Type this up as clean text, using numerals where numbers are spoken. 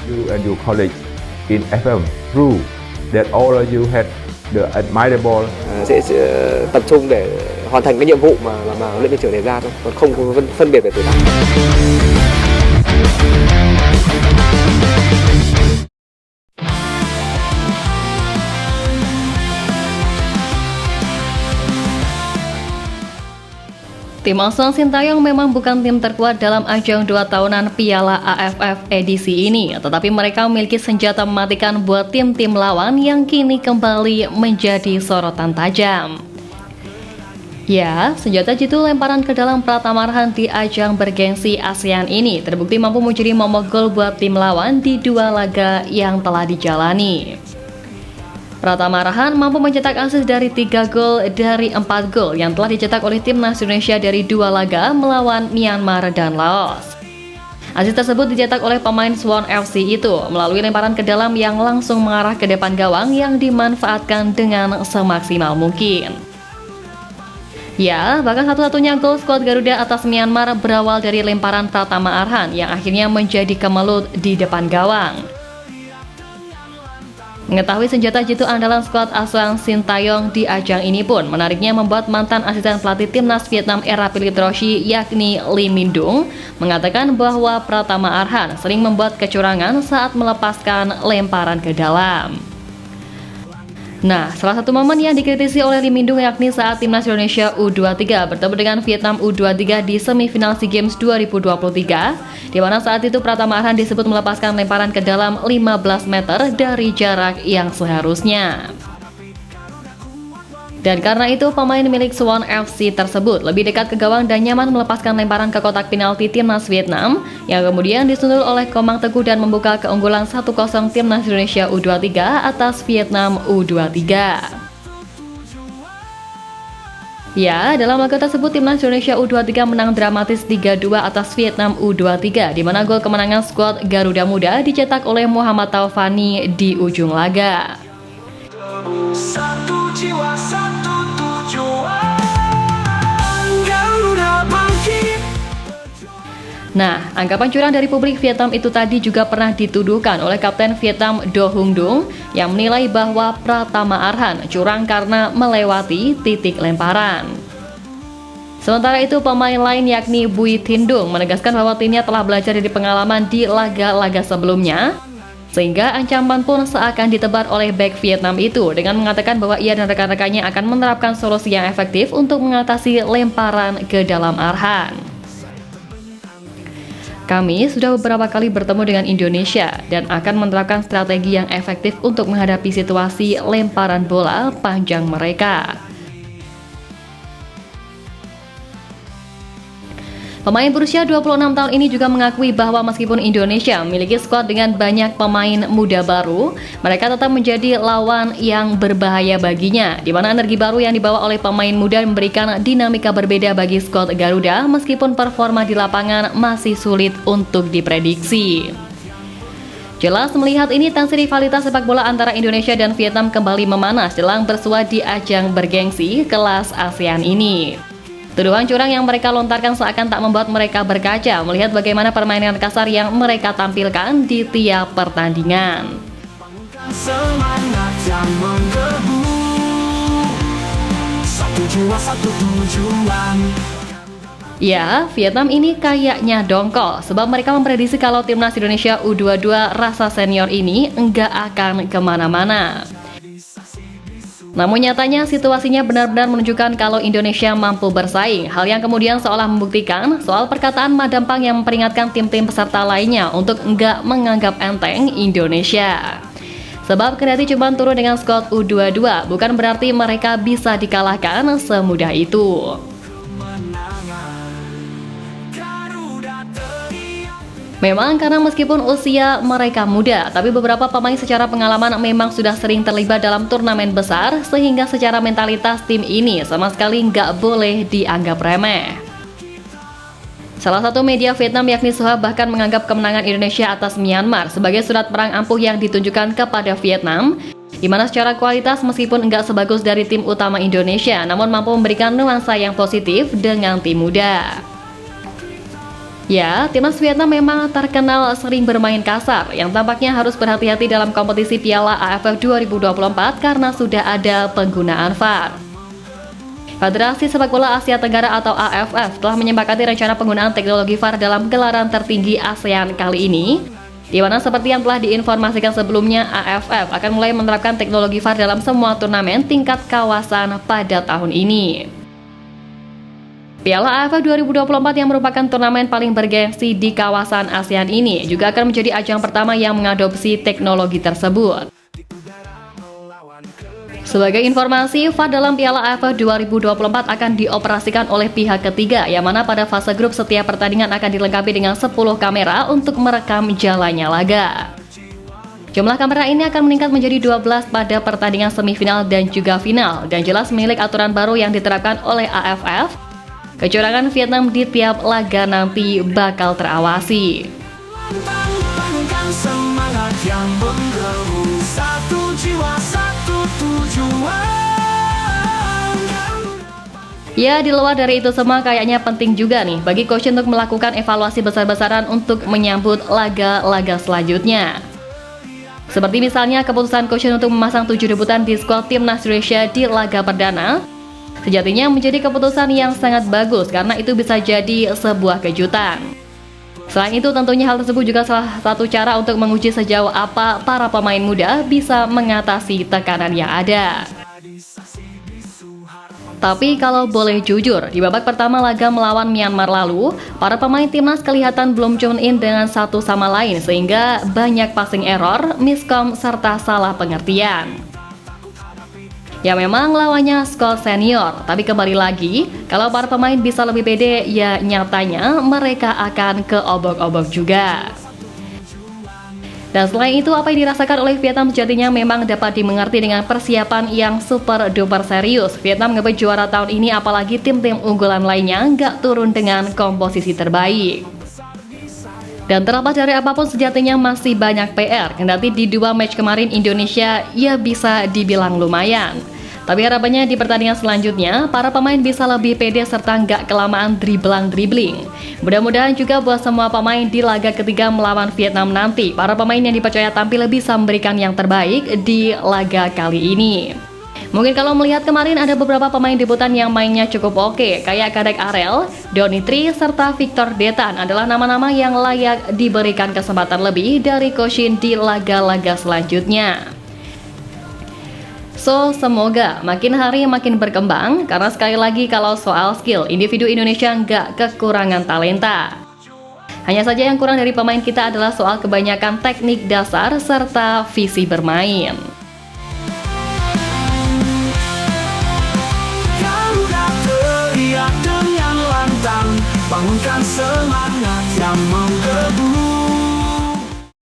you and your colleagues in FM through that all of you had the admirable. Sẽ tập trung để hoàn thành cái nhiệm vụ mà huấn luyện viên trưởng đề ra thôi, còn không có phân biệt về tuổi tác. Tim Asuhan Sintayong memang bukan tim terkuat dalam ajang 2 tahunan Piala AFF edisi ini, tetapi mereka memiliki senjata mematikan buat tim-tim lawan yang kini kembali menjadi sorotan tajam. Ya, senjata jitu lemparan ke dalam Pratama Arhan di ajang bergengsi ASEAN ini terbukti mampu menjadi momok gol buat tim lawan di 2 laga yang telah dijalani. Pratama Arhan mampu mencetak assist dari 3 gol dari 4 gol yang telah dicetak oleh timnas Indonesia dari 2 laga melawan Myanmar dan Laos. Assist tersebut dicetak oleh pemain Suwon FC itu melalui lemparan ke dalam yang langsung mengarah ke depan gawang yang dimanfaatkan dengan semaksimal mungkin. Ya, bahkan satu-satunya gol skuad Garuda atas Myanmar berawal dari lemparan Pratama Arhan yang akhirnya menjadi kemelut di depan gawang. Mengetahui senjata jitu andalan skuad Asuhan Sintayong di ajang ini pun menariknya membuat mantan asisten pelatih timnas Vietnam era Philippe Rochi yakni Lee Min-dong mengatakan bahwa Pratama Arhan sering membuat kecurangan saat melepaskan lemparan ke dalam. Nah, salah satu momen yang dikritisi oleh Lee Min-dong yakni saat timnas Indonesia U23 bertemu dengan Vietnam U23 di semifinal SEA Games 2023, di mana saat itu Pratama Arhan disebut melepaskan lemparan ke dalam 15 meter dari jarak yang seharusnya. Dan karena itu pemain milik Suwon FC tersebut lebih dekat ke gawang dan nyaman melepaskan lemparan ke kotak penalti timnas Vietnam yang kemudian disundul oleh Komang Teguh dan membuka keunggulan 1-0 timnas Indonesia U23 atas Vietnam U23. Ya, dalam laga tersebut timnas Indonesia U23 menang dramatis 3-2 atas Vietnam U23 di mana gol kemenangan skuad Garuda Muda dicetak oleh Muhammad Taufani di ujung laga. Satu jiwa, satu tujuan, Garuda bangkit. Nah, anggapan curang dari publik Vietnam itu tadi juga pernah dituduhkan oleh Kapten Vietnam Do Hung Dung yang menilai bahwa Pratama Arhan curang karena melewati titik lemparan. Sementara itu, pemain lain yakni Bui Tin Dung menegaskan bahwa timnya telah belajar dari pengalaman di laga-laga sebelumnya, sehingga ancaman pun seakan ditebar oleh bek Vietnam itu dengan mengatakan bahwa ia dan rekan-rekannya akan menerapkan solusi yang efektif untuk mengatasi lemparan ke dalam Arhan. Kami sudah beberapa kali bertemu dengan Indonesia dan akan menerapkan strategi yang efektif untuk menghadapi situasi lemparan bola panjang mereka. Pemain berusia 26 tahun ini juga mengakui bahwa meskipun Indonesia memiliki skuad dengan banyak pemain muda baru, mereka tetap menjadi lawan yang berbahaya baginya, di mana energi baru yang dibawa oleh pemain muda memberikan dinamika berbeda bagi skuad Garuda meskipun performa di lapangan masih sulit untuk diprediksi. Jelas melihat ini, tensi rivalitas sepak bola antara Indonesia dan Vietnam kembali memanas jelang bersua di ajang bergengsi kelas ASEAN ini. Tuduhan curang yang mereka lontarkan seakan tak membuat mereka berkaca melihat bagaimana permainan kasar yang mereka tampilkan di tiap pertandingan. Semangat yang menggebu, satu jiwa, satu tujuan. Ya, Vietnam ini kayaknya dongkol sebab mereka memprediksi kalau timnas Indonesia U22 rasa senior ini enggak akan kemana-mana. Namun nyatanya situasinya benar-benar menunjukkan kalau Indonesia mampu bersaing, hal yang kemudian seolah membuktikan soal perkataan Madam Pang yang memperingatkan tim-tim peserta lainnya untuk enggak menganggap enteng Indonesia. Sebab kendati cuma turun dengan skuad U22, bukan berarti mereka bisa dikalahkan semudah itu. Memang karena meskipun usia mereka muda, tapi beberapa pemain secara pengalaman memang sudah sering terlibat dalam turnamen besar, sehingga secara mentalitas tim ini sama sekali nggak boleh dianggap remeh. Salah satu media Vietnam yakni Soha bahkan menganggap kemenangan Indonesia atas Myanmar sebagai surat perang ampuh yang ditunjukkan kepada Vietnam, di mana secara kualitas meskipun nggak sebagus dari tim utama Indonesia, namun mampu memberikan nuansa yang positif dengan tim muda. Ya, timnas Vietnam memang terkenal sering bermain kasar, yang tampaknya harus berhati-hati dalam kompetisi Piala AFF 2024 karena sudah ada penggunaan VAR. Federasi Sepak Bola Asia Tenggara atau AFF telah menyepakati rencana penggunaan teknologi VAR dalam gelaran tertinggi ASEAN kali ini, di mana seperti yang telah diinformasikan sebelumnya, AFF akan mulai menerapkan teknologi VAR dalam semua turnamen tingkat kawasan pada tahun ini. Piala AFF 2024 yang merupakan turnamen paling bergengsi di kawasan ASEAN ini juga akan menjadi ajang pertama yang mengadopsi teknologi tersebut. Sebagai informasi, VAR dalam Piala AFF 2024 akan dioperasikan oleh pihak ketiga, yang mana pada fase grup setiap pertandingan akan dilengkapi dengan 10 kamera untuk merekam jalannya laga. Jumlah kamera ini akan meningkat menjadi 12 pada pertandingan semifinal dan juga final, dan jelas milik aturan baru yang diterapkan oleh AFF. Kecurangan Vietnam di tiap laga nanti bakal terawasi. Lambangkan semangat yang menggebu, satu jiwa, satu tujuan. Ya, di luar dari itu semua kayaknya penting juga nih bagi coach untuk melakukan evaluasi besar-besaran untuk menyambut laga-laga selanjutnya. Seperti misalnya keputusan coach untuk memasang 7 debutan di skuad timnas Indonesia di laga perdana, sejatinya menjadi keputusan yang sangat bagus karena itu bisa jadi sebuah kejutan. Selain itu, tentunya hal tersebut juga salah satu cara untuk menguji sejauh apa para pemain muda bisa mengatasi tekanan yang ada. Tapi kalau boleh jujur, di babak pertama laga melawan Myanmar lalu, para pemain timnas kelihatan belum tune in dengan satu sama lain sehingga banyak passing error, miskom, serta salah pengertian. Ya memang lawannya skuad senior, tapi kembali lagi, kalau para pemain bisa lebih pede, ya nyatanya mereka akan keobok-obok juga. Dan selain itu, apa yang dirasakan oleh Vietnam sejatinya memang dapat dimengerti dengan persiapan yang super duper serius. Vietnam ngebet juara tahun ini, apalagi tim-tim unggulan lainnya nggak turun dengan komposisi terbaik. Dan terlepas dari apapun, sejatinya masih banyak PR. Kendati di 2 match kemarin Indonesia ya bisa dibilang lumayan. Tapi harapannya di pertandingan selanjutnya, para pemain bisa lebih pede serta nggak kelamaan dribbling. Mudah-mudahan juga buat semua pemain di laga ketiga melawan Vietnam nanti, para pemain yang dipercaya tampil bisa memberikan yang terbaik di laga kali ini. Mungkin kalau melihat kemarin ada beberapa pemain debutan yang mainnya cukup oke, kayak Kadek Arel, Donny Tri, serta Victor Detan adalah nama-nama yang layak diberikan kesempatan lebih dari Koshin di laga-laga selanjutnya. So, semoga makin hari makin berkembang, karena sekali lagi kalau soal skill, individu Indonesia nggak kekurangan talenta. Hanya saja yang kurang dari pemain kita adalah soal kebanyakan teknik dasar serta visi bermain. Garuda teriak dengan lantang, bangunkan semangat yang menggebu.